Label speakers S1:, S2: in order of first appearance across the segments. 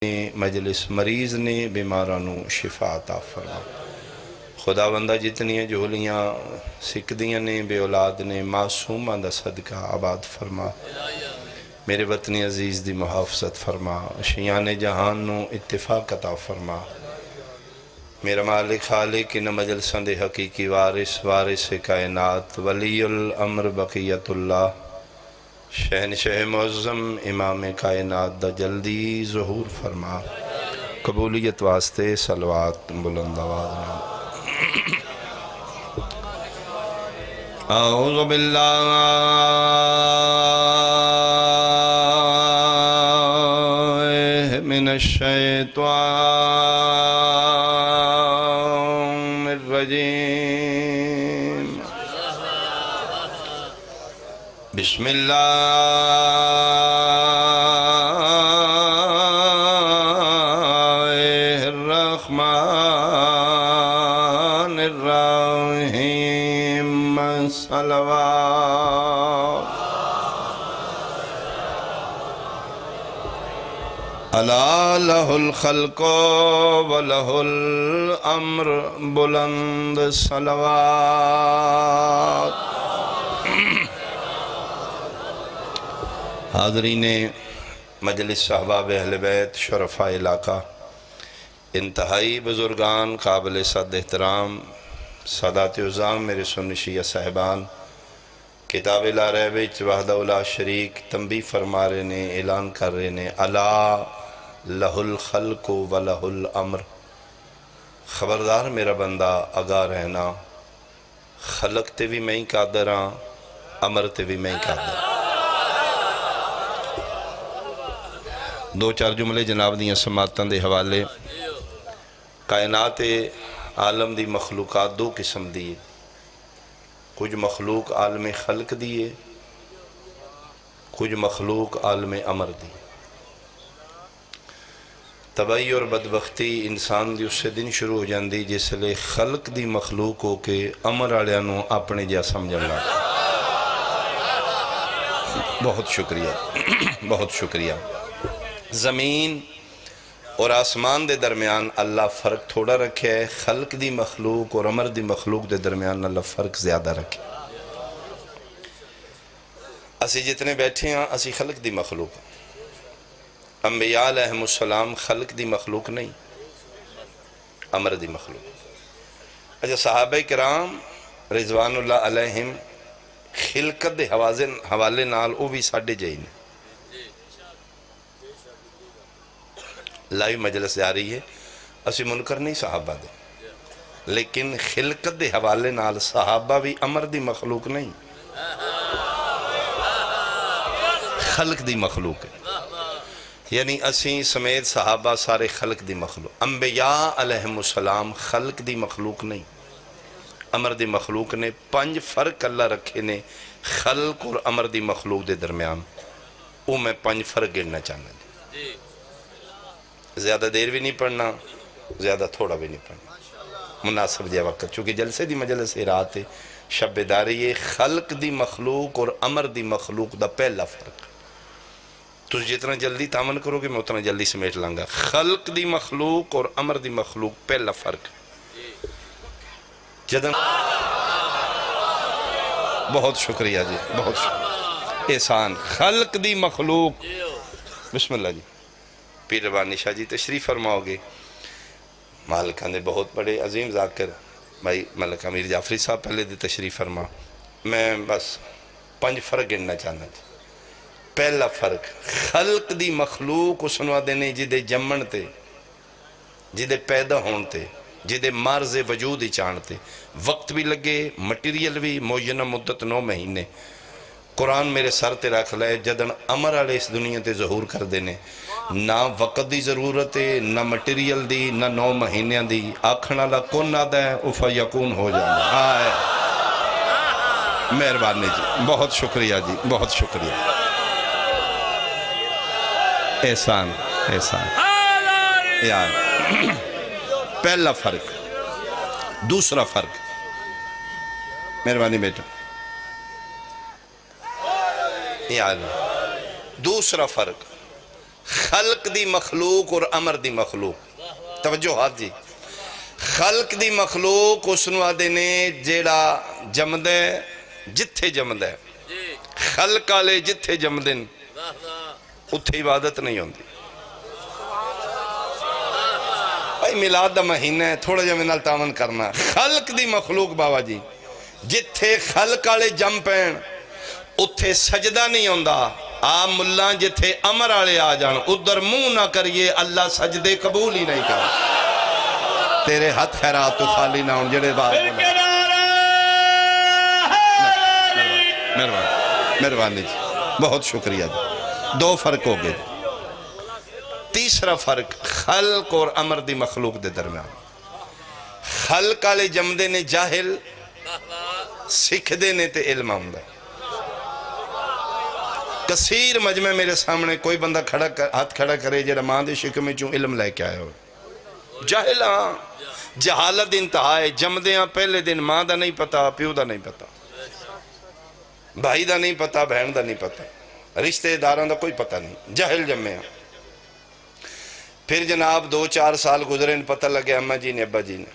S1: مجلس مریض نے بیمارانو شفا عطا فرما خدا بندہ جتنی جھولیاں سکدیاں نے بے اولاد نے معصوماں دا صدقہ آباد فرما میرے وطنی عزیز دی محافظت فرما شیان جہان نو اتفاق عطا فرما میرا مالک خالق ان مجلساں دے حقیقی وارث کائنات ولی الامر بقیت اللہ شہنشاہ معظم امام کائنات دا جلدی ظہور فرما قبولیت واسطے صلوات بلند آواز نام اعوذ باللہ من الشیطان الرجیم بسم اللہ الرحمن الرحیم صلوات الا لہ الخلق ولہ الامر بلند صلوات حاضرین مجلس صحباب اہل بیت شرفاء علاقہ انتہائی بزرگان قابل صد احترام سادات عظام میرے سن شیعہ صاحبان کتاب لا ریب وحدہ لا شریک تنبیہ فرما رہے نے اعلان کر رہے نے الا لہ الخلق ولہ الامر خبردار میرا بندہ آگاہ رہنا خلق تے بھی میں ہی قادر ہاں امر تے بھی میں ہی قادر دو چار جملے جناب دیاں سماعتاں دے حوالے کائنات عالم دی مخلوقات دو قسم دیئے کچھ مخلوق عالم خلق دیئے کچھ مخلوق عالم امر دیئے تباہی اور بدبختی انسان دی اس سے دن شروع ہو جاندی جس لئے خلق دی مخلوق ہو کے امر آلیانو اپنے جا سمجھنا بہت شکریہ بہت شکریہ زمین اور آسمان دے درمیان اللہ فرق تھوڑا رکھے ہے خلق دی مخلوق اور امر دی مخلوق دے درمیان اللہ فرق زیادہ رکھے اسی جتنے بیٹھے ہیں اسی خلق دی مخلوق انبیاء علیہ السلام خلق دی مخلوق نہیں امر دی مخلوق اچھا صحابہ کرام رضوان اللہ علیہم خلقت دے حوالے نال او بھی ساڑھے جائیں لائیو مجلس جاری ہے اسی منکر نہیں صحابہ دے لیکن خلقت دے حوالے نال صحابہ بھی امر دی مخلوق نہیں خلق دی مخلوق ہے یعنی اسی سمیت صحابہ سارے خلق دی مخلوق انبیاء علیہ السلام خلق دی مخلوق نہیں امر دی مخلوق نے 5 فرق اللہ رکھے نے خلق اور امر دی مخلوق دے درمیان وہ میں 5 فرق گرنا چاہنا زیادہ دیر بھی نہیں پڑھنا زیادہ تھوڑا بھی نہیں پڑھنا مناسب جائے وقت چونکہ جلسے دی مجلس رات ہے شب داری خلق دی مخلوق اور امر دی مخلوق دا پہلا فرق تو جتنا جلدی تامن کرو گے میں اتنا جلدی سمیٹ لانگا خلق دی مخلوق اور امر دی مخلوق پہلا فرق جدن بہت شکریہ جی بہت شکریہ احسان خلق دی مخلوق بسم اللہ جی پیر ربانی شاہ جی تشریف فرماؤ گے مالکان دے بہت بڑے عظیم ذاکر بھائی ملک امیر جعفری صاحب پہلے دے تشریف فرما میں بس 5 فرق گننا چاہنا تھی پہلا فرق خلق دی مخلوق اسنوا دینے جدے جمن تے جدے پیدا ہون تے جدے مارز وجود ہی چانتے وقت بھی لگے مٹیریل بھی موجنہ مدت 9 مہینے قرآن میرے سر تے رکھ لائے جدن امر علیہ اس دنیا تے ظہور کر دینے نہ وقت دی ضرورت ہے نہ مٹیریل دی نہ 9 مہینے دی آکھنا اللہ کون آدھا ہے افا یکون ہو جانا آئے مہربانی جی بہت شکریہ جی بہت شکریہ احسان احسان یار پہلا فرق دوسرا فرق مہربانی بیٹا دوسرا فرق خلق دی مخلوق اور امر دی مخلوق، توجہ ہاتھ جی، خلق دی مخلوق اس نو آدھے نے جیڑا جمدے جتھے جمدے، خلق آلے جتھے جمدن اتھے عبادت نہیں ہوندی۔ بھائی میلاد دا مہینہ ہے، تھوڑا جا منال تامن کرنا، خلق دی مخلوق بابا جی جتھے خلق آلے جم پین اتھے سجدہ نہیں ہوندا، آم ملان جتھے امر آلے آ جان ادھر منہ نہ کریے، اللہ سجدے قبول ہی نہیں کرا، تیرے ہاتھ خیرات تو خالی نہ ہون جڑے بات مہربانی جی، بہت شکریہ جی، دو فرق ہو گئے۔ تیسرا فرق خلق اور امر دی مخلوق دے درمیان، خلق آلے جمدے نے جاہل، سکھ دے نے تے علم آمدہ۔ کثیر مجمع میرے سامنے کوئی بندہ ہاتھ کھڑا کرے جڑا ماں دے شکم میں چون علم لے کے آئے ہو، جاہل ہاں، جہالت انتہا ہے، جمدے ہاں پہلے دن ماں دا نہیں پتا، پیو دا نہیں پتا، بھائی دا نہیں پتا، بہن دا نہیں پتا، رشتے داران دا کوئی پتا نہیں، جاہل جمعے ہاں۔ پھر جناب 2-4 سال گزرے پتہ لگے اماں جی نے ابا جی نے،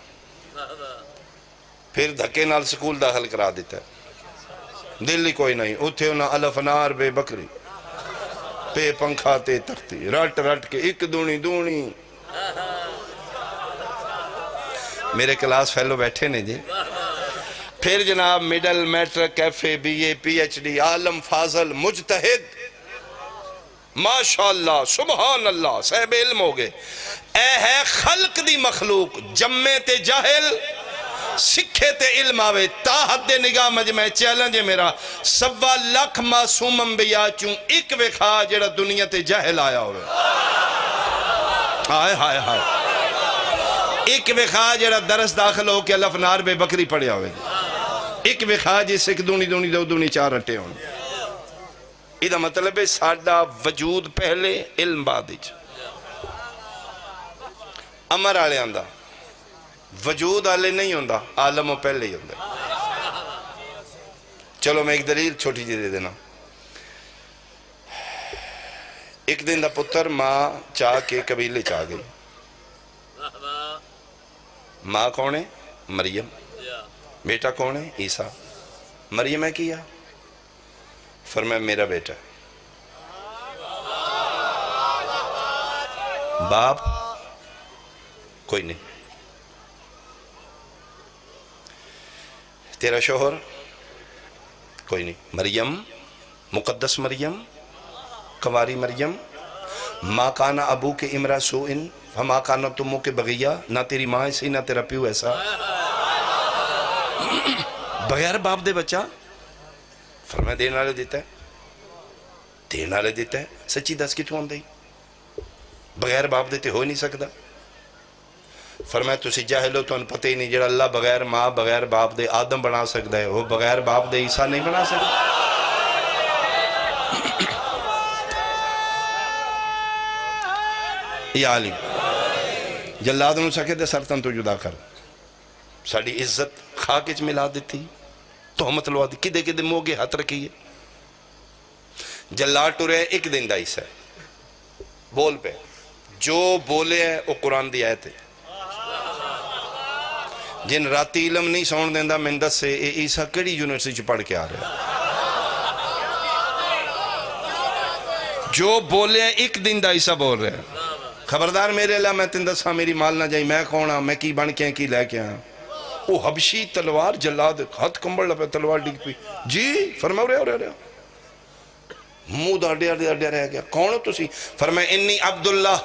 S1: پھر دھکے نال سکول داخل کرا دیتا ہے، دل ہی کوئی نہیں، اتھے انہاں الف نار بے بکری پہ پنکھا تے تختی رٹ رٹ کے ایک دونی دونی۔ میرے کلاس فیلو بیٹھے نے جی، پھر جناب middle matric F A B A P H D عالم فاضل مجتہد ماشاءاللہ سبحان اللہ صاحب علم ہو گئے، اے ہے خلق دی مخلوق جمع تے جاہل سکھے تے علم آوے، تا حد نگاہ مجمع چیلنج ہے میرا، 1.25 لاکھ معصوم انبیاء چون ایک وکھا جڑا دنیا تے جاہل آیا ہوئے، ہائے ہائے ہائے، ایک وکھا جڑا درس داخل ہو کے الف نار بے بکری پڑھیا ہوئے، ایک وکھا جس ایک دونی دونی دو دونی 4 رٹے ہوں۔ ایدہ مطلب ہے ساڑھا وجود پہلے علم بعدج، امر آلے آندہ وجود آلے نہیں ہوندہ، عالم پہلے ہی ہوندہ۔ چلو میں ایک دلیل چھوٹی جی دے دینا، ایک دن دا پتر ماں چاہ کے قبیلے چاہ گئی، ماں کون ہے؟ مریم، بیٹا کون ہے؟ عیسیٰ۔ مریم ہے کیا؟ فرمایا میرا بیٹا، باپ کوئی نہیں، تیرا شوہر کوئی نہیں، مریم مقدس مریم کنواری مریم، ماں کانا ابو کے امرا سوئن فما کانا تمو کے بغیہ، نہ تیری ماں ایسی نہ تیرا پیو ایسا، بغیر باپ دے بچہ، فرمایا دینا لے دیتا ہے، دینا لے دیتا ہے، سچی دس کی تو ہم دے بغیر باپ دیتے ہو نہیں سکتا۔ فرمایا تسی جاہلو تو ان پتہ ہی نہیں جڑا اللہ بغیر ماں بغیر باپ دے آدم بنا سکتا ہے، وہ بغیر باپ دے عیسیٰ نہیں بنا سکتا۔ یا علی جلاد نو سکے دے سرطن تو جدا کر، ساڑی عزت خاکج ملا دیتی، تہمت لوا دی، کدے کدے موگے ہاتھ رکھیے، جلاد ٹورے ایک دن دا عیسیٰ بول پہ جو بولے ہیں وہ قرآن دی آیت ہے، جن راتی علم نہیں سون دیندہ مندت سے اے عیسیٰ کڑی یونیورسٹی پڑھ کے آ رہے ہیں، جو بولے ہیں ایک دن دا عیسیٰ بول رہے ہیں، خبردار میرے اللہ میں تندسا میری مال نہ جائی، میں کھونا میں کی بن کے کی لے کے آیا، وہ حبشی تلوار جلاد ہاتھ کمبڑ لپے تلوار ڈگ پی، جی فرماؤ رہے مو دا ڈیا رہ گیا، کون ہو تسی؟ فرمائے انی عبداللہ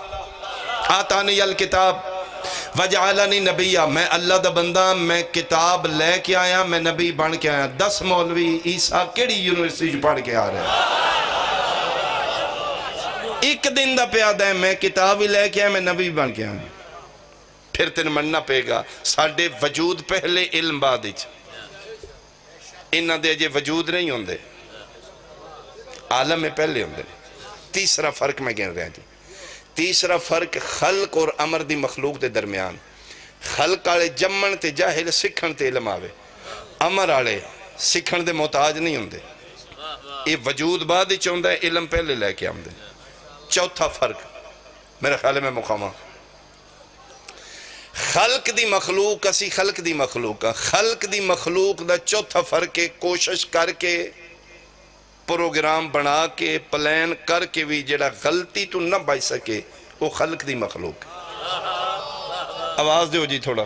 S1: آتانی الکتاب وجعلنی نبیہ، میں اللہ دا بندہ، میں کتاب لے کے آیا، میں نبی بن کے آیا۔ 10 مولوی عیسیٰ کیڑی یونیورسٹی پڑھ کے آ رہے ہیں، ایک دن دا پیادہ ہے، میں کتاب ہی لے کے آیا، میں نبی بن کے آیا۔ پھر تین مننا پے گا ساڑھے وجود پہلے علم بعدج، انہاں دے جے وجود نہیں ہوندے، عالم میں پہلے ہوندے۔ تیسرا فرق میں گن رہا جی، تیسرا فرق خلق اور امر دی مخلوق دے درمیان، خلق آلے جمن تے جاہل سکھن تے علم آوے، امر آلے سکھن دے محتاج نہیں ہوندے، یہ وجود بعد ہی چوندہ ہے، علم پہلے لے کے آمدے۔ چوتھا فرق میرے خیال میں مقامہ خلق دی مخلوق اسی خلق دی مخلوق خلق دی مخلوق دا چوتھا فرق ہے کوشش کر کے پروگرام بنا کے پلان کر کے بھی جڑا غلطی تو نہ بچ سکے وہ خلق دی مخلوق آواز دیو جی تھوڑا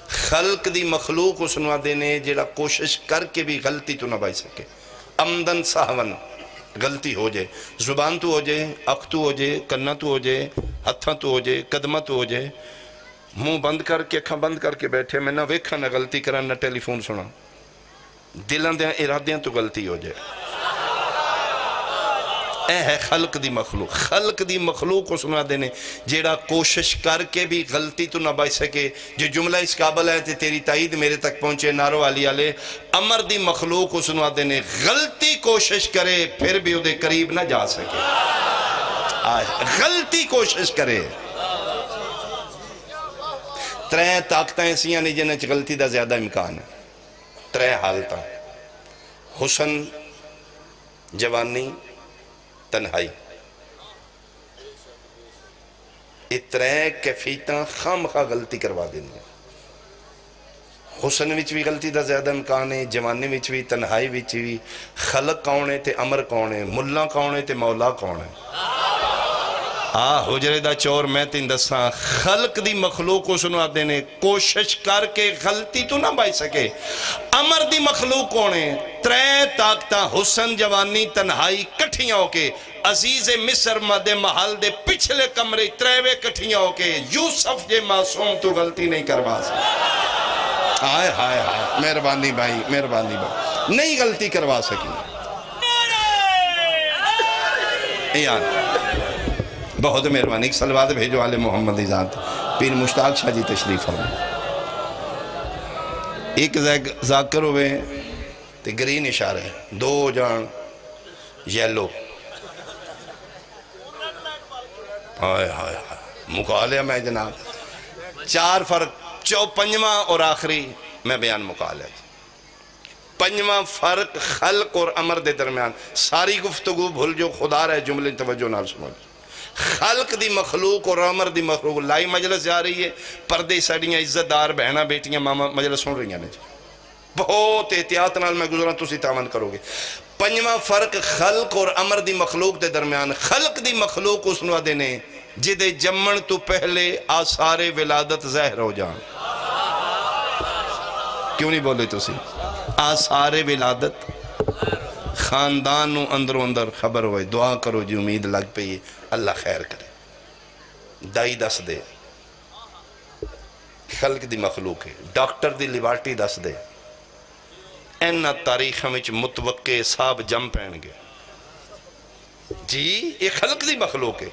S1: خلق دی مخلوق اس نوا دینے جڑا کوشش کر کے بھی غلطی تو نہ بچ سکے عمدن سہون غلطی ہو جائے زبان تو ہو جائے اکھ تو ہو جائے کنہ تو ہو جائے ہتھاں تو ہو جائے قدمہ تو ہو جائے منہ بند کر کے اکھاں بند کر کے بیٹھے میں نہ ویکھا نہ غلطی کرا نہ ٹیلی فون سنا دلان دیاں ارادیاں تو غلطی ہو جائے اے ہے خلق دی مخلوق خلق دی مخلوق کو سنا دینے جیڑا کوشش کر کے بھی غلطی تو نہ بچ سکے جو جملہ اس قابل ہے تے تیری تائید میرے تک پہنچے نارو علی علیہ امر دی مخلوق کو سنا دینے غلطی کوشش کرے پھر بھی وہ دے قریب نہ جا سکے غلطی کوشش کرے ترے طاقتیں ایسیاں نہیں جنہیں غلطی دا زیادہ امکان ہے ترے حالتاں حسن جوانی تنہائی اترے کیفیتاں خام خواہ غلطی کروا دیں حسن وچ بھی غلطی دا زیادہ امکان ہے جوانی وچ بھی تنہائی وچ بھی خلق کون ہے تے امر کون ہے ملا کون ہے تے مولا کون ہے حجرے دا چور میں تین دساں خلق دی مخلوق کو سنوا دینے کوشش کر کے غلطی تو نہ بچ سکے امر دی مخلوق کونے ترے طاقتہ حسن جوانی تنہائی کٹھیاں ہو کے عزیز مصر مد محل دے پچھلے کمرے تریوے کٹھیاں ہو کے یوسف جے معصوم تو غلطی نہیں کروا سکے ہائے ہائے ہائے مہربانی بھائی نہیں غلطی کروا سکی بہت مہربانی ایک سلوات بھیجو آل محمد ذات پیر مشتاق شاہ جی تشریف فرمائے ایک ذاکر ہوئے تے گرین اشارہ ہے دو جان یلو ہائے ہائے مقالعہ میں جناب چار فرق پنجواں اور آخری میں بیان مقالعہ پنجواں فرق خلق اور امر دے درمیان ساری گفتگو بھول جو خدا رہے جملے توجہ نال سمجھ خلق دی مخلوق اور امر دی مخلوق لائی مجلس جا رہی ہے پردے ساڑیاں عزت دار بہنہ بیٹیاں ماما مجلس سن رہی ہیں بہت احتیاط نال میں گزرا تسی تاون کرو گے پنجواں فرق خلق اور امر دی مخلوق دے درمیان خلق دی مخلوق اس نوا دینے جدے جمن تو پہلے آثار ولادت ظاہر ہو جان کیوں نہیں بولے تسی آثار ولادت خاندان نو اندروں اندر خبر ہوئے دعا کرو جی امید لگ پئی اللہ خیر کرے دائی دس دے خلق دی مخلوق ہے ڈاکٹر دی لیبارٹی دس دے اینا تاریخ ہمیں متوقع صاحب جم پہن گے جی یہ خلق دی مخلوق ہے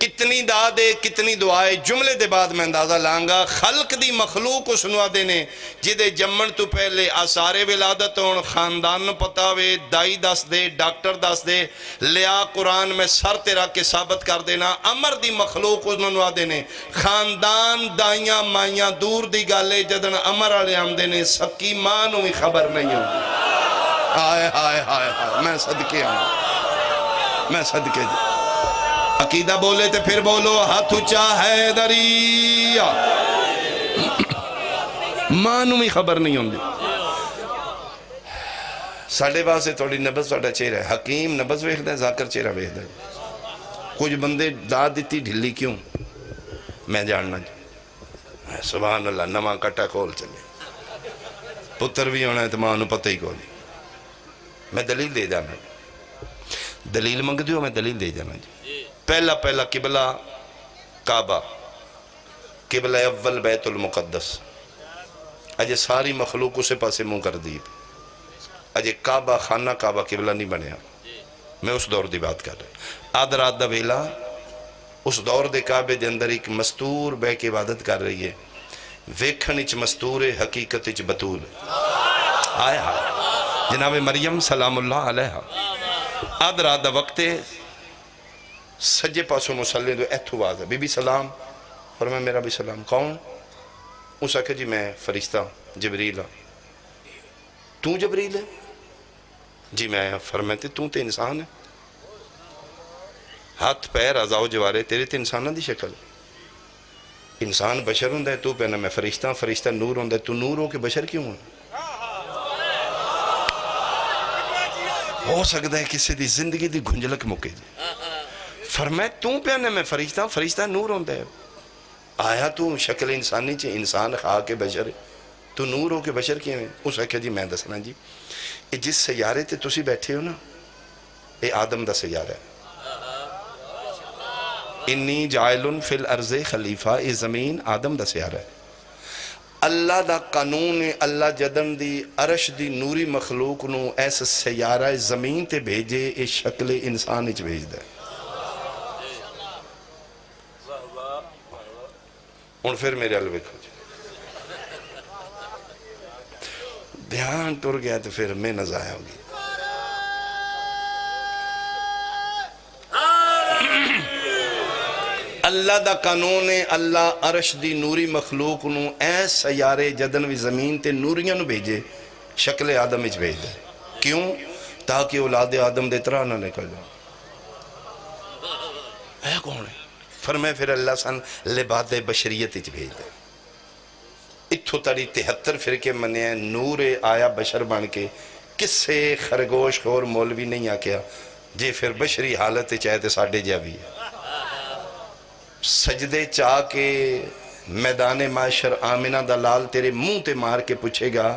S1: کتنی دادے کتنی دعائے جملے دے بعد میں اندازہ لانگا خلق دی مخلوق کو سنوا دینے جدے جمن تو پہلے آثار ولادت ہون خاندان پتاوے دائی دس دے ڈاکٹر دس دے لیا قرآن میں سر تیرا کے ثابت کر دینا امر دی مخلوق کو سنوا دینے خاندان دائیاں مائیاں دور دی گالے جدن امر آلے ہم دینے سکی مانو ہی خبر نہیں ہوں آئے آئے آئے میں صدقے ہوں میں صدقے جی عقیدہ بولے تے پھر بولو ہاتھ اچا حیدریہ مانو میں خبر نہیں ہوں دی ساڑھے باسے تھوڑی نبض ساڑھا چہرہ ہے حکیم نبض ویخ دے ذاکر چہرہ ویخ دے کچھ بندے داد دیتی ڈھلی کیوں میں جاننا جی سبحان اللہ نماں کٹا کھول چلے پتر بھی ہونا ہے تو ماں انہوں پتہ ہی کھولی میں دلیل دے جانا دلیل منگ دیو میں دلیل دے جانا جی پہلا قبلہ کعبہ قبلہ اول بیت المقدس اجے ساری مخلوق اسے پاسے منہ کر دی اجے کعبہ خانہ کعبہ قبلہ نہیں بنیا میں اس دور دی بات کر رہا آدھ رات دا ویلا اس دور دے کعبے دے اندر ایک مستور بے کے عبادت کر رہی ہے ویکھن اچ مستور حقیقت اچ بطول آئے جناب مریم سلام اللہ علیہ آدھ رات دا وقت سجے پاسوں مسلح دو ایتھو باز ہے بی بی سلام فرمائے میرا بھی سلام کون اس آکے جی میں فرشتہ جبریل تو جبریل ہے جی میں فرمائے تو تے انسان ہے ہاتھ پیر اعضاء و جوارے تیرے تے انساناں دی شکل انسان بشر ہوندا ہے تو پہنا میں فرشتہ فرشتہ نور ہوندا ہے تو نور ہو کے بشر کیوں ہوں ہو سکتا ہے کسی دی زندگی دی گھنجلک مکے جی فرمائے تو پہنا میں فرشتہ فرشتہ نور ہوندا ہے آیا تو شکل انسانی چے انسان خواہ کے بشر تو نور ہو کے بشر کیوں ہیں اس وقت جی میں دسنا جی یہ جس سیارے تے تسی بیٹھے ہو نا یہ آدم دا سیارہ ہے انی جائلن فی الارض خلیفہ یہ زمین آدم دا سیارہ ہے اللہ دا قانون اللہ جدن دی عرش دی نوری مخلوق نو ایسا سیارہ زمین تے بھیجے یہ شکل انسان اچ بھیج دے ان پھر میرے علوے کھو جائے دھیان ٹر گیا تو پھر میں نظائع ہوگی اللہ دا قانون ہے اللہ عرش دی نوری مخلوق نو ایس سیارے جدن وی زمین تے نوریاں نو بھیجے شکل آدم اچ بھیج دے کیوں تاکہ اولاد آدم دے طرح نہ نکل جائے اے کون ہے فرمائے پھر اللہ سن لباد بشریت اچ بھیج دے اتھو تاری 73 فرقے منے ہیں نور آیا بشر بن کے کس سے خرگوش خور مولوی نہیں آکیا جے پھر بشری حالت چاہتے ساڑھے جا بھی ہے سجدے چاہ کے میدان معاشر آمنہ دلال تیرے منہ تے مار کے پوچھے گا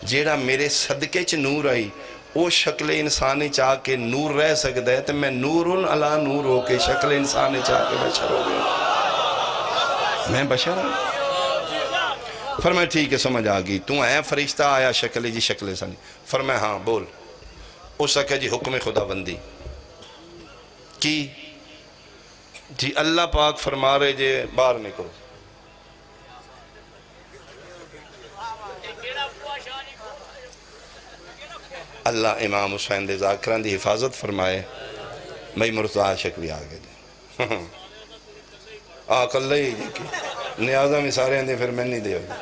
S1: جیڑا میرے صدقے چ نور آئی وہ شکل انسانی چاہ کے نور رہ سکتا ہے تو میں نورن علا نور ہو کے شکل انسانی چاہ کے بشر ہو گیا میں بشر ہوں فرمائے ٹھیک ہے سمجھ آگئی تو اے فرشتہ آیا شکل جی شکل سانی فرمائے ہاں بول اس سکے جی حکم خدا بندی کی جی اللہ پاک فرما رہے جے باہر نکلو اللہ امام حسین دے ذاکران دی حفاظت فرمائے میں مرتضی عاشق بھی آگے جی آقا اللہ ہی جی کی نیازہ میں سارے اندے پھر میں نہیں دے ہوگی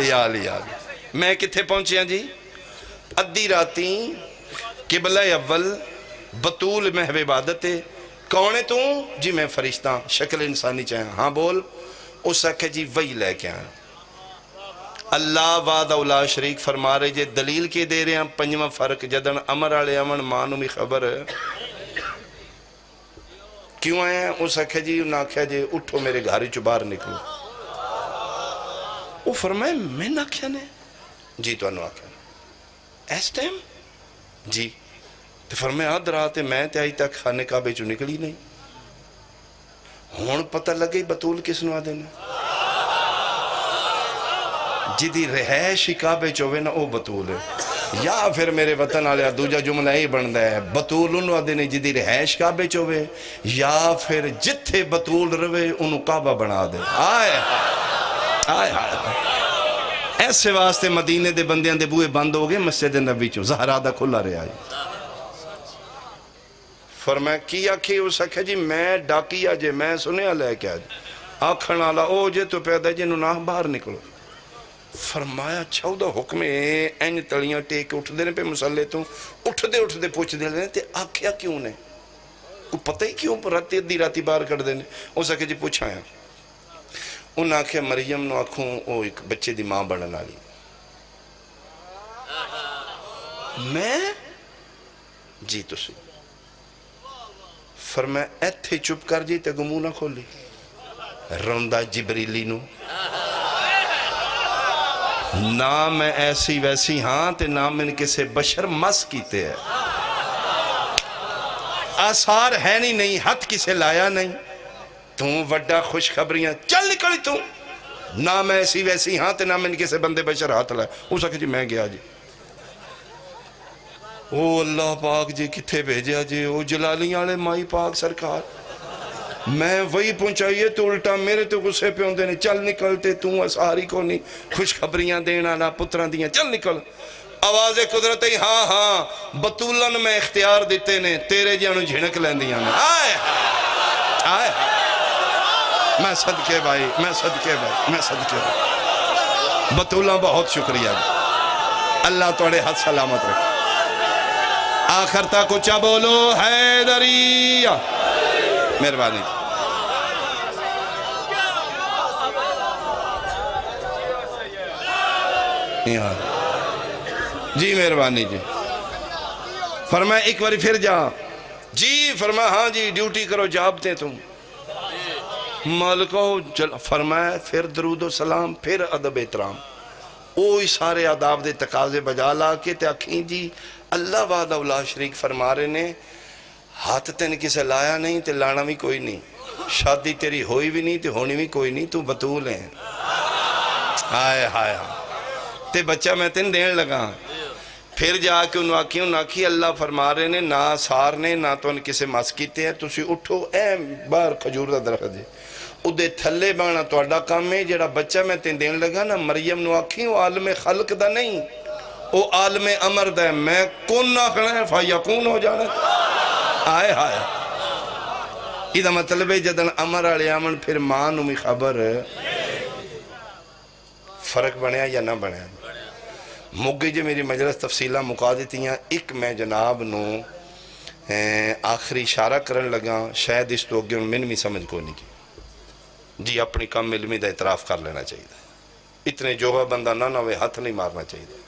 S1: یا علی میں کتھے پہنچیاں جی ادھی راتی قبلہ اول بطول محو عبادت کون ہے تو جی میں فرشتہ شکل انسانی چاہیں ہاں بول اس سکھے جی وہی لے کے آئیں اللہ وعدہ اولا شریک فرما رہے جے دلیل کے دے رہے ہیں پنجمہ فرق جدن امر آلے امن مانو میں خبر ہے کیوں آئے ہیں اس سکھے جی نہ کہا جے اٹھو میرے گھاری چو باہر نکلو وہ فرمائے میں نہ کیا نے جی تو انہوں آکھا ایس ٹائم جی تو فرمائے آدھ رہا میں تے آئی تک خانے کعبے چو نکلی نہیں ہون پتہ لگئی بطول کس نو آدھے نے جدی رہائش کعبے چوے نا او بطول ہے یا پھر میرے وطن آلیا دوجہ جملہ ہی بن دے بطول انہوں آدھے نے جدی رہائش کعبے چوے یا پھر جتھے بطول روے انہوں کعبہ بنا دے آئے آئے آئے ایسے واسطے مدینے دے بندیاں دے بوئے بند ہو گئے مسجد نبی چو زہرہ دا کھلا رہے آئی فرمائے کیا کھی ہو سکے جی میں ڈاکیا جے میں سنے لے کیا جی آکھن آلا او جے تو پیدا جے ناہ باہر نکلو فرمایا چھوڑا حکم این تلیاں ٹیک اٹھ دینے پہ مسلح تو اٹھ دے پوچھ دے لینے تے آکھیا کیوں نے کو پتہ ہی کیوں راتی ادھی راتی باہر کر دینے ہو سکے جی پوچھایا ان آنکھیں مریم نو آنکھوں او ایک بچے دی ماں بڑھن آلی میں جی تو سی فرمایا ایتھے چپ کر جی تے گمو نہ کھولی روندہ جبریلی نو نہ میں ایسی ویسی ہاں تے نہ میں کسے بشر مس کیتے ہیں آثار ہے نہیں ہاتھ کسے لایا نہیں تو وڈا خوشخبریاں چل نکلی تو نہ میں ایسی ویسی ہاں تے نہ میں کسے بندے بشر ہاتھ لایا وہ سکے جی میں گیا جی او اللہ پاک جی کتھے بھیجیا جی او جلالی آلے مائی پاک سرکار میں وہی پہنچائیے تو الٹا میرے تو غصے پہ ہوندے نے چل نکلتے تو اساری کو نہیں خوشخبریاں دینا لا پتران دیاں چل نکل آواز قدرت ہی ہاں ہاں بطولن میں اختیار دیتے نے تیرے جانو جھنک لیندیاں نے آئے آئے میں صدقے بھائی میں صدقے بطولن بہت شکریہ اللہ توڑے حد سلامت رکھے آخر تک اچھا بولو حیدری. مہربانی جی مہربانی جی. فرمایا ایک بار پھر جا جی. فرمایا ہاں جی ڈیوٹی کرو جابتے تم مالکو. فرمایا پھر درود و سلام پھر ادب احترام. اوہی سارے آداب دے تقاضے بجا لا کے تے آکھیں جی اللہ وعدہ اولا شریک فرما رہے نے ہاتھ تین کسے لایا نہیں تے لانا بھی کوئی نہیں. شادی تیری ہوئی بھی نہیں تے ہونی بھی کوئی نہیں. تو بطول ہیں. آئے ہائے تے بچہ میں تین دین لگا. پھر جا کے انہوں آکھی اللہ فرما رہے نے نہ سار نے نہ تو ان کسے مس کیتے ہیں. تسی اٹھو اے باہر کھجور دا درخت جی ادھے تھلے بانا تو اڈا کام ہے. جڑا بچہ میں تین دین لگا نا مریم نو آکھی وہ عالم خلق دا نہیں وہ عالم امر دا ہے. میں کون نہ کھڑا ہے فیقون ہو جانا. آئے ہائے یہ دا مطلب ہے جدن امر آلے آمن پھر ماں نمی خبر فرق بنیا یا نہ بنیا. مگی جی میری مجلس تفصیلہ مکا دیتی ہیں. ایک میں جناب نو آخری اشارہ کرن لگا شاید اس تو اگے میں نہیں سمجھ کو نہیں کی جی. اپنی کم علمی دا اعتراف کر لینا چاہیے. اتنے جوہا بندہ نہ ہوئے ہاتھ نہیں مارنا چاہیے.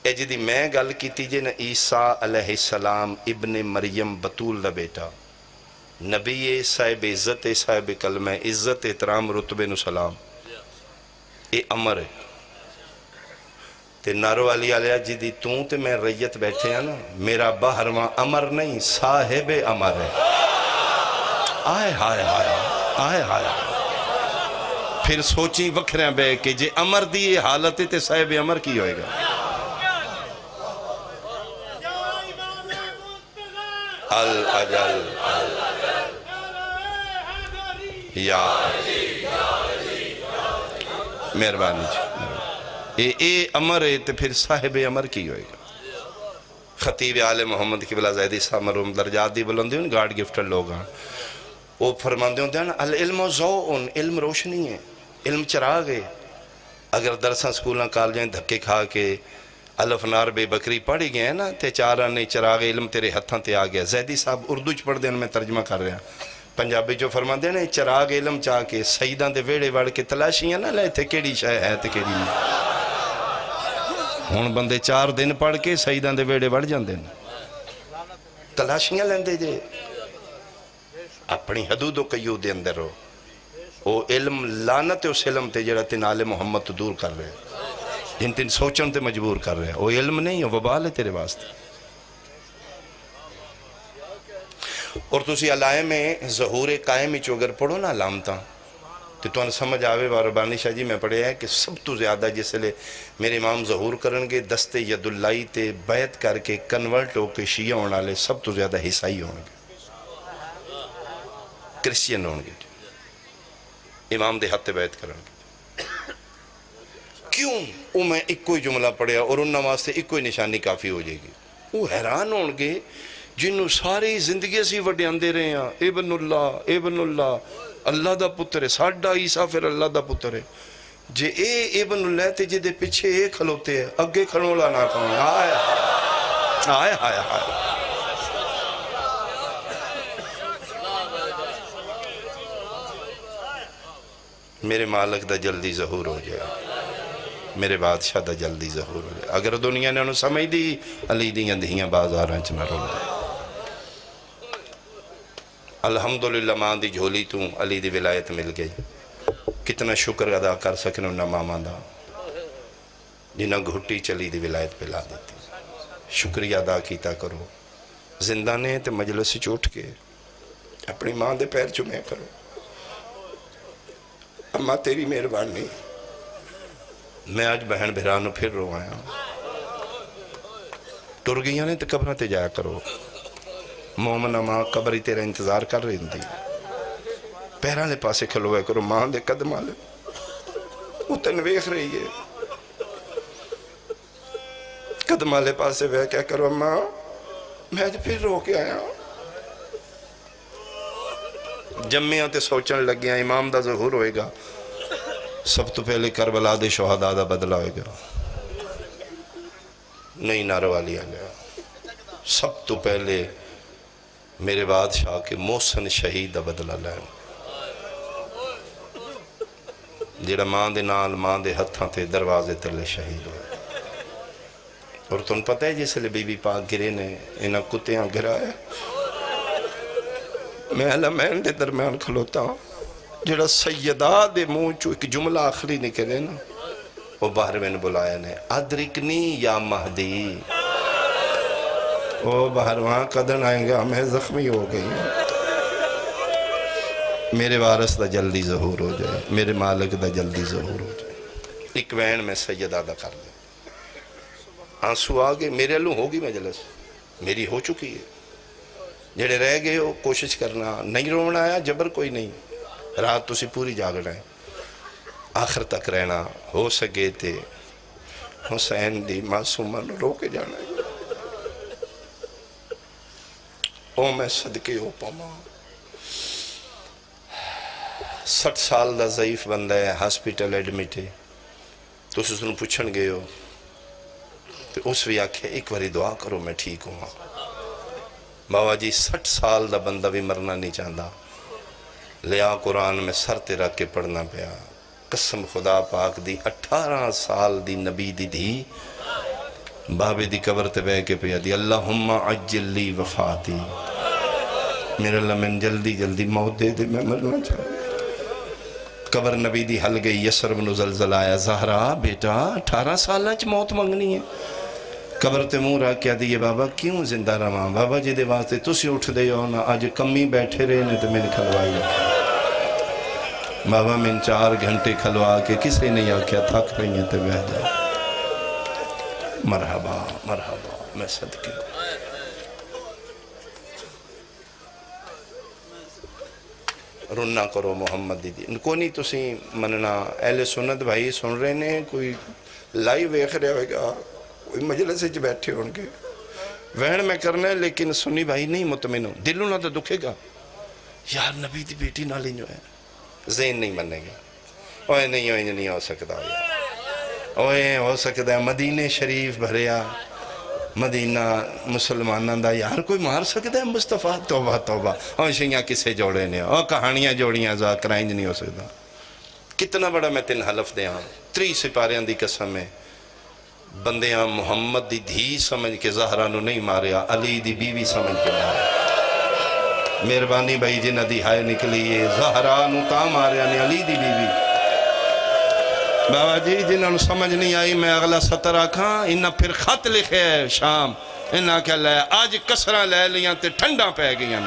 S1: اے جی دی میں گل کیتی جی نا عیسیٰ علیہ السلام ابن مریم بطول دا بیٹا نبی صاحب عزت صاحب کلمہ عزت احترام رتبے نو سلام. اے امر ہے تے نارو علی علیہ جی دی توں تے میں ریت بیٹھے ہیں نا میرا بہرواں امر نہیں صاحب امر ہے. آئے ہائے ہائے آئے ہائے. پھر سوچیں وکھریں بے کہ جے امر دی حالت تے صاحب امر کی ہوئے گا. الاجل یا مہربانی جی. اے امر ہے تے پھر صاحب امر کی ہوئے گا. خطیب آل محمد قبلہ زیدی صاحب مرحوم درجات دی بلندی ان گارڈ گفٹر لوگ ہیں وہ فرماندے ہوتے ہیں العلم ضوء علم روشنی ہے علم چراغ ہے. اگر درساں سکولاں کالجیں دھکے کھا کے الف نار بے بکری پڑھی گئے ہیں نا تے چارہ نے چراغ علم تیرے ہتھاں تے آ گیا. زیدی صاحب اردو چ پڑھ دیں میں ترجمہ کر رہا پنجابی جو فرماندے ہیں چراغ علم چاہ کے سیداں دے ویڑے وڑ کے تلاشیاں نہ لے تے کیڑی شے ہے تے کیڑی نہیں. ہن بندے 4 دن پڑھ کے سیداں دے ویڑے وڑ جاندے ہیں تلاشیاں لیندے جے. اپنی حدود و قیود دے اندر ہو وہ علم لانت اس علم تے جڑا تین آل محمد تو دور کر رہے جن تین سوچن تے مجبور کر رہے وہ علم نہیں ہے وبال ہے تیرے واسطے. اور تسی علائے میں ظہور قائمی چوگر پڑھو نا علامتاں تو انہیں سمجھ آوے ربانی شاہ جی میں پڑھے ہیں کہ سب تو زیادہ جس لئے میرے امام ظہور کرنگے دست ید اللہ تے بیعت کر کے کنورٹ ہو کے شیعہ ہونا لے سب تو زیادہ حصائی ہونگے کرسچین ہونگے امام دے ہاتھ بیعت کرنگے. کیوں وہ میں ایک کوئی جملہ پڑھیا اور ان نماز سے ایک کوئی نشانی کافی ہو جائے گی. وہ حیران ہونگے جنہوں ساری زندگی سے وڈے اندے رہے ہیں ابن اللہ اللہ دا پتر ہے ساڑھا عیسیٰ پھر اللہ دا پتر ہے. جے اے ابن اللہ تے جے دے پچھے اے کھلوتے ہیں اگے کھڑولا نہ کھڑولا. آئے آئے آئے آئے میرے مالک دا جلدی ظہور ہو جائے میرے بادشاہ دا جلدی ظہور ہو جائے. اگر دنیا نے انہوں سمجھ دی علی دیاں دہیاں بازاراں چ نہ رول دے. الحمدللہ ماں دی جھولی تو علی دی ولایت مل گئی. کتنا شکر ادا کر سکنے انہاں ماما دا جنہاں گھٹی چلی دی ولایت پہ لا دیتی. شکریہ ادا کیتا کرو. زندہ نے تے مجلس سے چوٹ کے اپنی ماں دے پیر چمے کرو. اماں تیری مہربانی میں آج بہن بھرانو پھر رو آیا ٹر گئیاں نے تے قبرہ تے جایا کرو. مومنہ ماں قبری تیرا انتظار کر رہی دی پیران لے پاسے کھلوئے کرو ماں دے قدم آلے وہ تنویخ رہی ہے قدم آلے پاسے بے کیا کرو ماں میں آج پھر رو کے آیا. جمعیاں تے سوچن لگ گیا امام دا ظہور ہوئے گا سب تو پہلے کربلا دے شہداء دا بدلہ ہوئے گا. نہیں نارو والی آلیا سب تو پہلے میرے بادشاہ کے محسن شہید دا بدلہ لین، جیڑا ماں دے نال ماں دے ہتھاں تے دروازے تلے شہید ہوئے۔ اور تن پتہ ہے جس لئے بی بی پاک گرے نے انہاں کتیاں گرایا، میں علمین دے درمیان کھلوتا ہوں، جیڑا سیدہ دے منہ چو ایک جملہ آخری نکلے نا، وہ باہر میں نے بلایا نے ادرکنی یا مہدی، وہ باہر وہاں قدر آئیں گا میں زخمی ہو گئی ہوں، میرے وارث دا جلدی ظہور ہو جائے، میرے مالک دا جلدی ظہور ہو جائے۔ ایک وین میں سیدہ دا کر دیں، آنسو آگے میرے اللہ ہوگی مجلس میری ہو چکی ہے، جڑے رہ گئے ہو کوشش کرنا، نہیں رونا آیا جبر کوئی نہیں، رات تسی پوری جاگنا ہے، آخر تک رہنا، ہو سکے تھے حسین دی معصومن رو کے جانا ہے۔ او میں صدقے ہو پاما 60 سال دا ضعیف بندہ ہے، ہاسپیٹل ایڈمٹ ہے، تو اس نے پوچھن گئے ہو تو اس بھی آکھے ایک باری دعا کرو میں ٹھیک ہوں۔ بابا جی 60 سال دا بندہ بھی مرنا نہیں چاہتا، لیا قرآن میں سر تے رکھ کے پڑھنا پیا، قسم خدا پاک دی 18 سال دی نبی دی دھی بابے دی قبر تے بے کے پیا دی اللہم عجل لی وفاتی، میرے اللہ میں جلدی جلدی موت دے دے میں مرنا چاہتا۔ قبر نبی دی حل گئی، یسر بن زلزل آیا، زہرا بیٹا 18 سالہ چ موت منگنی ہے، قبر تے منہ رکھ کیا دیئے بابا کیوں زندہ رہاں؟ بابا جی دے واسطے تسی اٹھ دے ہو نا، آج کمی بیٹھے رہے نے تو میں نے کھلوائی ہے بابا، میں 4 گھنٹے کھلوا کے کسے نہیں آکھیا تھک رہی ہیں تے بہ جائے۔ مرحبا مرحبا، میں صدقے رننا کرو محمد دی کوئی نہیں تسی مننا، اہل سنت بھائی سن رہے نے، کوئی لائیو ویکھ رہے ہوئے گا، کوئی مجلس وچ بیٹھے ہون گے، وہن میں کرنا ہے، لیکن سنی بھائی نہیں مطمئن ہو، دلوں نہ تو دکھے گا یار نبی دی بیٹی نہ لیں جو ہے، ذہن نہیں مننے گا، اوہ نہیں ہو سکتا، اوہ ہو سکتا ہے مدینہ شریف بھریا، مدینہ مسلمانہ دا یار کوئی مار سکتا ہے مصطفیٰ، توبہ توبہ، اور شیعہ کسے جوڑے نے، اور کہانیاں جوڑیاں ذاکرائنج نہیں ہو سکتا۔ کتنا بڑا میں تین حلف دے ہاں 3 سپاریاں دی قسم ہے، بندیاں محمد دی دھی سمجھ کے زہرہ نو نہیں ماریا، علی دی بیوی سمجھ کے ماریا، مہربانی بھائی جنہ دی ہائے نکلی ہے، زہرہ نو تا ماریا نے علی دی بیوی۔ بابا جی جنہوں نے سمجھ نہیں آئی میں اگلا سطر آکھاں، انہاں پھر خط لکھے ہے شام، انہاں کیا لے آج کسرہ لے لیاں تے ٹھنڈا پہ گیاں،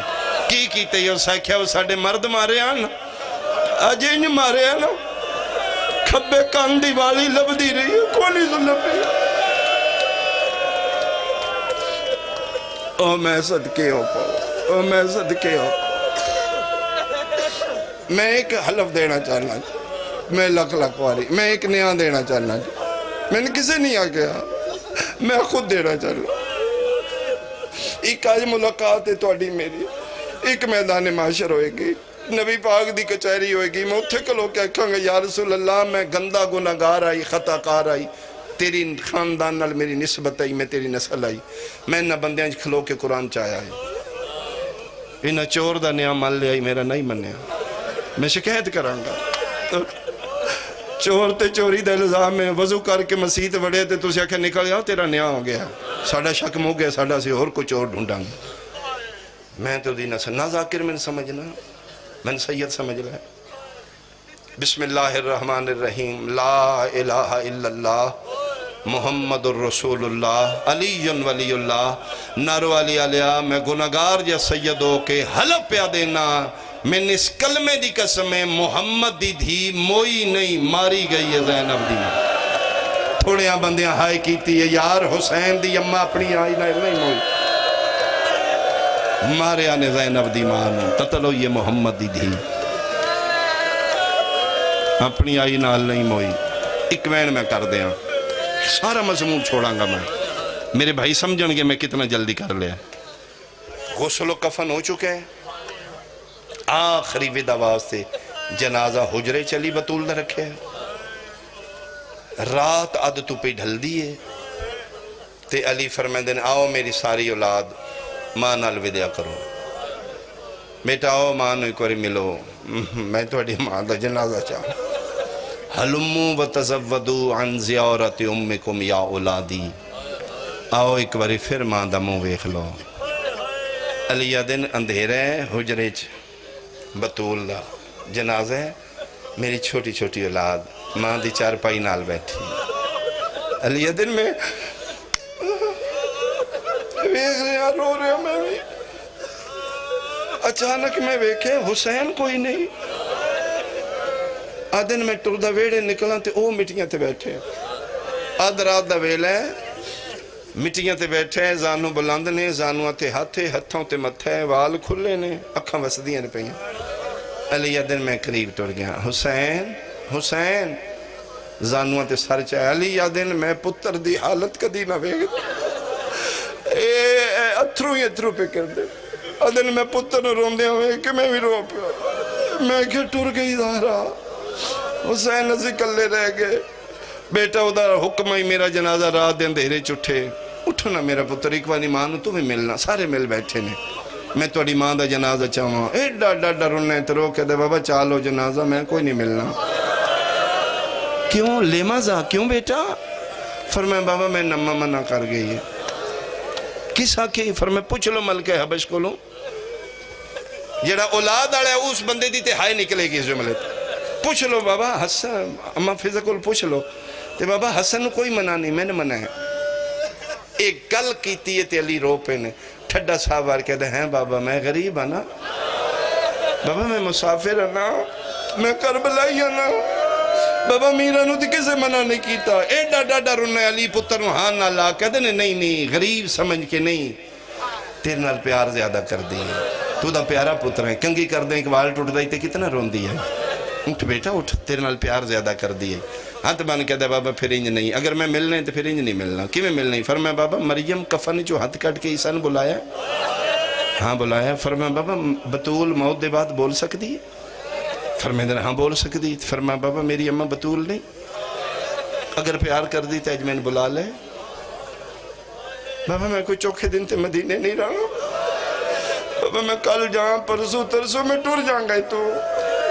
S1: کی کیتے یہ ساکھیا وہ ساڑھے مرد مارے آن، آج انج مارے آن، کھبے کاندی والی لب دی رہی ہے، کونی ظلم پہ، او میں صدقے ہو پاؤ، او میں صدقے ہو پاؤ، میں ایک حلف دینا چاہنا، میں لکھ واری، میں ایک نیا دینا چاہنا، میں نے کسے نہیں آگیا، میں خود دینا چاہنا، ایک آج ملاقات ہے توڑی میری، ایک میدان معاشر ہوئے گی، نبی پاک دی کچہری ہوئے گی، میں اتھے کلو کیا کہاں گا یا رسول اللہ میں گندہ گناہگار آئی، خطا کار آئی، تیری خاندان نال میری نسبت آئی، میں تیری نسل آئی، میں نہ بندیاں کھلو کے قرآن چاہیا ہے، انہا چور دا نیا مال لے آئی میرا نہیں منیا، میں شکایت کروں گا، چور تے چوری دے الزام میں وضو کر کے مسیح تے وڑے تے تو سے آکھے نکل جاؤ تیرا نیا ہو گیا، ساڑھا شکم ہو گیا، ساڑھا سے اور کو چور ڈھونڈاں گا، میں تو دینا سے نہ ذاکر میں نے سمجھنا، میں نے سید سمجھ لیا۔ بسم اللہ الرحمن الرحیم، لا الہ الا اللہ محمد الرسول اللہ علی ولی اللہ، نارو علی علیہ میں گناہگار یا سیدوں کے حلف پیا دینا، میں نے اس کلمے دی قسم ہے محمد دی دھی موئی نہیں ماری گئی ہے زینب دی، تھوڑیاں بندیاں ہائے کیتی ہے یار حسین دی اممہ اپنی آئی نہیں موئی، مارے آنے زینب دی مانو تتلو یہ محمد دی دھی اپنی آئی نال نہیں موئی، اکوین میں کر دیا، سارا مضمون چھوڑاں گا میں، میرے بھائی سمجھن گے میں کتنا جلدی کر لیا، غسل و کفن ہو چکے ہیں، آخری ودا واسطے جنازہ حجرے چلی بطول نہ رکھے، رات عد تو پہ ڈھل دیئے، تے علی فرمیندے نے آؤ میری ساری اولاد ماں نال ودیا کرو، بیٹا آؤ ماں نو ایک واری ملو، میں تہاڈی ماں دا جنازہ چاہوں، حلمو وتزودو عن زیارت امکم یا اولادی، آؤ ایک واری پھر ماں دا منہ ویکھ لو۔ علی دن اندھیرے حجرے چ بطول دا جنازہ ہے، میری چھوٹی چھوٹی اولاد ماں دی چارپائی نال بیٹھی، علی دن میں ویکھ رہا رو رہا میں بھی، اچانک میں ویکھے حسین کوئی نہیں، آدن میں ٹردہ ویڑے نکلا تے او مٹیاں تے بیٹھے، آدھ رات دا ویلا ہے، مٹیاں تے بیٹھے، زانو بلند نے، زانو تے ہاتھے، ہتھوں تے متھے، وال کھلے نے، اکھاں وسدیاں نے پہیاں۔ علی دن میں قریب ٹر گیا، حسین حسین، زانو تے سر چاہے، علی دن میں پتر دی حالت کدی نہ ویکھ، اتھرو ہی اتھرو پہ کر دے، ادن میں پتر نو روندے ہوئے کہ میں بھی رو پیا، میں کہ ٹر گئی زہرا، حسین نزی کلے رہ گئے، بیٹا ادھر حکم ہی میرا جنازہ رات دے اندھیرے چٹھے، اٹھو نا میرا پتر ایک وانی ماں نو تو بھی ملنا، سارے مل بیٹھے نے، میں توڑی ماں دا جنازہ چاہوں، ایڈا ڈاڈا رونے تے رو کے دے بابا چالو جنازہ میں کوئی نہیں ملنا۔ کیوں لیمازہ کیوں بیٹا؟ فرمائے بابا میں نمہ منع کر گئی ہے، کس آکے؟ فرمائے پوچھ لو ملکہ حبش کو لو، جڑا اولاد آڑے اس بندے دی تہائی نکلے گی اس جملے پوچھ لو بابا حسن، اما فضہ کو پوچھ لو تے بابا حسن کوئی منع نہیں، میں نے منع ہے، ایک گل کیتی ہے تے علی رو پہ نے، ٹھڈا صاحب آر کہتے ہیں بابا میں غریب آنا، بابا میں مسافر آنا، میں کربلائی آنا، بابا میرانو تے کسے منع نہیں کیتا، ایڈا ڈاڈا رونے علی پتر نو ہاں نہ لا، کہتے ہیں نہیں غریب سمجھ کے نہیں، تیرے نال پیار زیادہ کر دی ہے، تو دا پیارا پتر ہے، کنگی کر دیں ایک وال ٹوٹ دائی تے کتنا رون دی ہے، اٹھ بیٹا اٹھ، تیرے نال پیار زیادہ کر دی ہے، ہاتھ بان کہتا ہے بابا پھر انج نہیں، اگر میں ملنا ہے تو پھر انج نہیں ملنا، کی میں ملنا ہے؟ فرمایا بابا مریم کفن جو ہاتھ کٹ کے عیسیٰ نے بلایا ہاں بلایا، فرمایا بابا بطول موت دے بعد بول سکتی ہے؟ فرمایا ہاں بول سکتی، فرمایا بابا میری اماں بطول نہیں، اگر پیار کر دی تو اج میں نے بلا لے، بابا میں کوئی چوکھے دن تے مدینے نہیں رہا، بابا میں کل جہاں پرسو ترسو میں ٹور جاؤں گا تو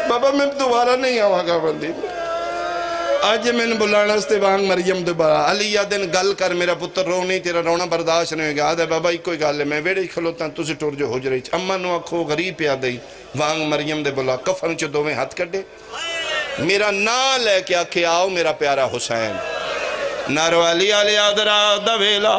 S1: بابا میں دوبارہ نہیں آواں گا بندی، آج میں نے بلانا استے وانگ مریم دوبارہ، علی دن گل کر میرا پتر رو نہیں، تیرا رونا برداشت نہیں ہوگا، آدھے بابا ایک کوئی گل ہے، میں ویڑے کھلوتا ہوں تُسے ٹور جو ہو جرہی، اممہ نو اکھو غریب پیا دئی، وانگ مریم دے بلا، کفن چو دوویں ہاتھ کٹے، میرا نا لے کے آکھے آؤ میرا پیارا حسین، نارو علی علی آدھرا دویلا،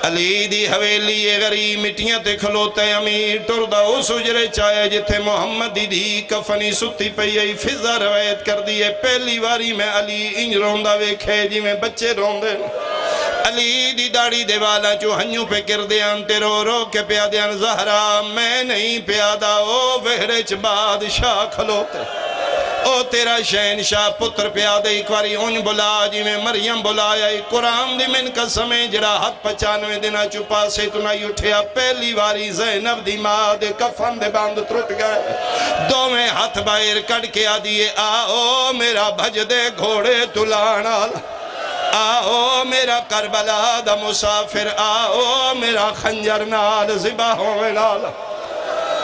S1: علی دی حویلی غریب مٹیاں تے کھلوتے امیر ٹردہ اس اجرے چاہے جتھے محمد دی کفنی ستی پئی فضا روایت کر دیئے، پہلی واری میں علی انج روندہ ویکھے جی میں بچے روندے، علی دی داڑی دے والا جو ہنیوں پہ کر دیان تے رو رو کے پیادیان زہرا میں نہیں پیادا او وہرچ بادشاہ کھلوتے، او تیرا شہنشاہ پتر پیادے ایک واری ان بلا جی میں مریم بلایا، قرآن دی من قسمیں جڑا ہاتھ 95 دنہ چپا سے تو نہ اٹھیا، پہلی واری زینب دی ماں دے کفن دے باند ترٹ گئے، دو میں ہاتھ باہر کڑ کے آدیے آؤ میرا بھج دے گھوڑے تلانا، آؤ میرا کربلا دا مسافر، آؤ میرا خنجر نال ذبح ہوئے نال،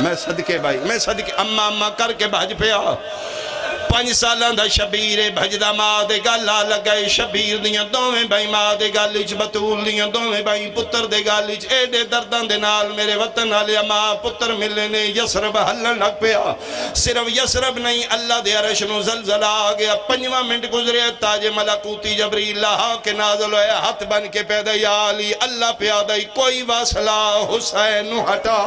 S1: میں صدقے بھائی میں صدقے اممہ کر کے بھج پیا، 5 سالاں دا شبیر بھجدہ ماں دے گالا لگائے، شبیر دیاں دوویں بھائی ماں دے گالیچ، بطول دیاں دوویں بھائی پتر دے گالیچ، ایڈے دردان دے نال میرے وطن آلیا ماں پتر ملنے یسرب حلن لگ پیا، صرف یسرب نہیں اللہ دے عرش نو زلزلہ آگیا، 5واں منٹ گزرے تاج ملکوتی جبریل لہا کے نازل ہوئے، ہاتھ بن کے پیدا یا علی اللہ پیادائی کوئی واصلہ حسین نو ہٹا،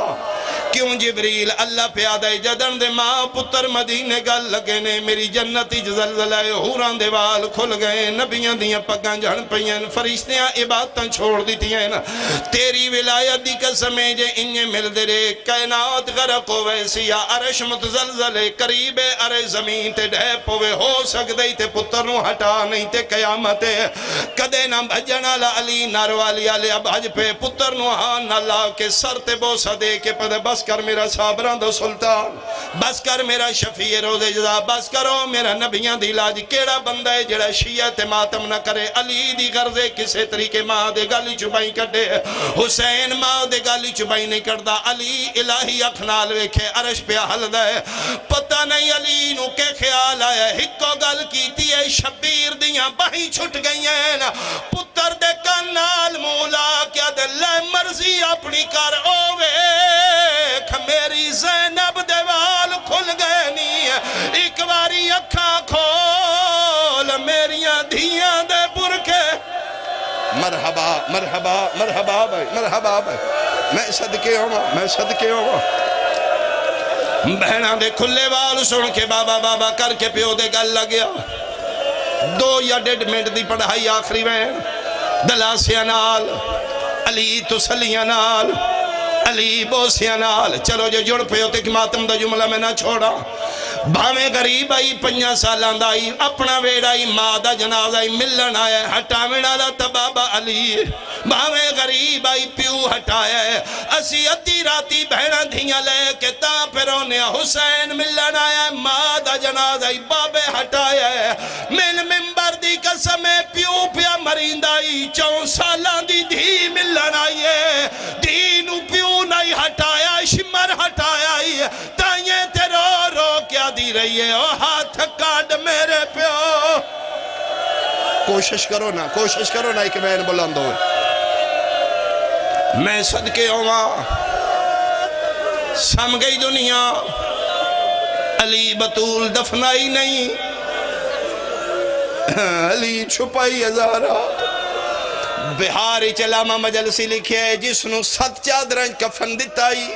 S1: کیوں جبریل اللہ پیادائی جدن دے ماں پتر مدینے گل لگے نے، میری جنتی زلزلہ حوران دے وال کھل گئے، نبیاں دیاں پگاں جھن پئین، فرشتیاں عبادتاں چھوڑ دیتی ہیں، تیری ولایت دی قسمیں جے انہیں مل دے رے، کائنات غرق ہوئے سیا، عرش متزلزلے قریب ارے زمین تے ڈھیپ ہوئے، ہو سکدئی تے پتر نو ہٹا نہیں تے قیامت کدے نہ بھجنا لا علی نارو علی علی بھج پہ پتر نو ہاں نہ لا کے سر تے بوسہ دے کے پدے بس بس کر میرا صابران دا سلطان، بس کر میرا شفیع روز جزا، بس کرو میرا نبیان دی لاج۔ کیڑا بندہ ہے جڑا شیعہ تے ماتم نہ کرے؟ علی دی غرضے کسے طریقے ماں دے گالی چبائی کٹے، حسین ماں دے گالی چبائی نہیں کردہ، علی الہی اکھنال ویکھے عرش پہ حل دے۔ پتہ نہیں علی نو کے خیال آیا، ہکو گل کیتی ہے شبیر دیاں باہی چھٹ گئی ہیں، پتر دے کانال مولا کیا دے لے مرضی اپنی کر اوے، میری زینب دے وال کھل گئے نہیں، ایک باری اکھا کھول میریاں دھیاں دے برکے۔ مرحبا مرحبا مرحبا بھائی، مرحبا بھائی، میں صدقے ہوں بہناں دے کھلے وال سن کے بابا بابا کر کے پیو دے گل لگیا۔ 2 یا 1.5 منٹ دی پڑھائی آخری میں دلاسیاں نال، علی تسلیاں نال، علی بوسیاں نال، چلو جو جڑ پیو تے ماتم دا جملہ میں نہ چھوڑا۔ بھاویں غریب آئی 5 سالاں دا آئی، اپنا ویڑ آئی، ماں دا جنازہ آئی، ملن آیا ہٹاویں والا تے بابا علی۔ بھاویں غریب آئی پیو ہٹایا ہے، اسی ادھی راتی بہناں دھیاں لے کے تاں پھرونے حسین ملن آیا، ماں دا جنازہ آئی، بابے ہٹایا ہے۔ من ممبر دی قسم پیو پیا مرینdaئی، 4 سالاں دی دھی ملن آئی ہے، دھی نو پیو نہیں ہٹایا، شمر ہٹایا ہے، تائیں تے رو رو کیا دی رہی ہے، او ہاتھ کاٹ میرے پیو۔ کوشش کرو نا ایک بین بلند ہوئے۔ میں صدقے ہوا سم گئی دنیا، علی بطول دفنائی نہیں، علی چھپائی ہزارہ۔ بہاری چلامہ مجلسی لکھے ہے، جس نو 7 چادریں کفن دتائی،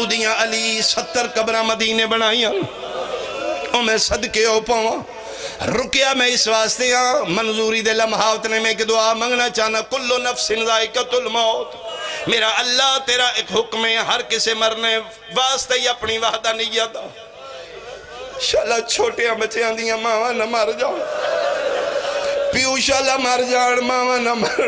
S1: ادیاں علی 70 قبرہ مدینے بنائیاں۔ او میں صدقے ہو پاؤں رکیا میں اس واسطے ہاں، منظوری دے لمحات نے میں کہ دعا منگنا چاہنا، کل نفس ذائقۃ الموت۔ میرا اللہ تیرا ایک حکم ہے، ہر کسے مرنے واسطے ہی اپنی وحدہ نیت۔ شالا چھوٹیاں بچیاں دیاں ماں نہ مر جاؤ، پیو شالا مر جان ماں نہ مر،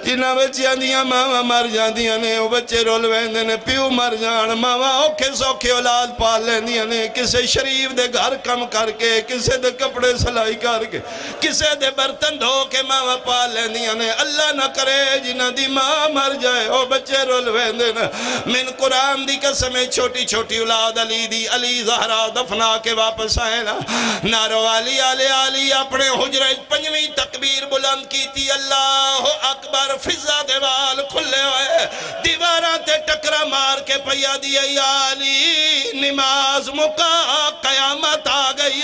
S1: جنہ بچیاں دیاں ماں مر جان دیاں نے، وہ بچے رول ویندے نے، پیو مر جان ماں اوکھے سوکھے اولاد پال لین دیاں نے، کسے شریف دے گھر کم کر کے، کسے دے کپڑے سلائی کر کے، کسے دے برتن دھو کے ماں پال لین دیاں نے۔ اللہ نہ کرے جنہ دی ماں مر جائے، وہ بچے رول ویندے نے۔ من قرآن دی قسمیں چھوٹی چھوٹی اولاد علی دی، علی زہرا دفنا کے واپس آئے نا، نارو علی علی علی اپنے حجرہ 5ویں تکبیر بلند کی تھی، اللہ اکبر، فضا دیوال کھلے ہوئے، دیواراں تے ٹکرا مار کے پیا دیا، یا علی نماز مکا قیامت آ گئی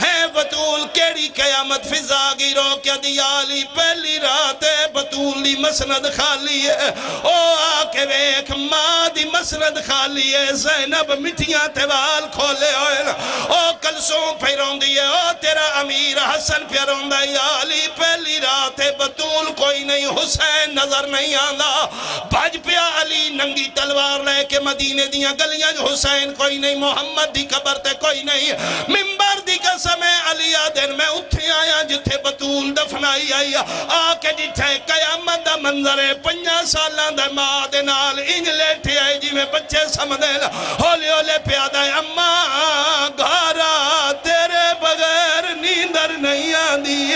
S1: ہے، بطول کیڑی قیامت فضا گیرو کیا دیا علی، پہلی رات بطول دی مسند خالی ہے، او آکے ویک ماں دی مسند خالی ہے، زینب مٹیاں تیوال کھولے ہوئے، او کلثوم پھیرون دیئے، او تیرا امیر حسن پھیرون دا، یا علی پہلی رات بطول کوئی نہیں، حسین نظر نہیں آندہ، بھج پیا علی ننگی تلوار لے کے مدینے دیاں گلیاں، حسین کوئی نہیں، محمد دی قبر تے کوئی نہیں، ممبر دی قسم علی آدن میں اٹھے آیا جتھے بطول دفنائی آئی، آکے جتھے قیامت دا منظر 5 سالان دا ماں دے نال انج لیٹھے آئی جی میں بچے سمدھے ہولے ہولے پیادہ ہے، اماں گھارا تیرے بغیر نیندر نہیں آندی،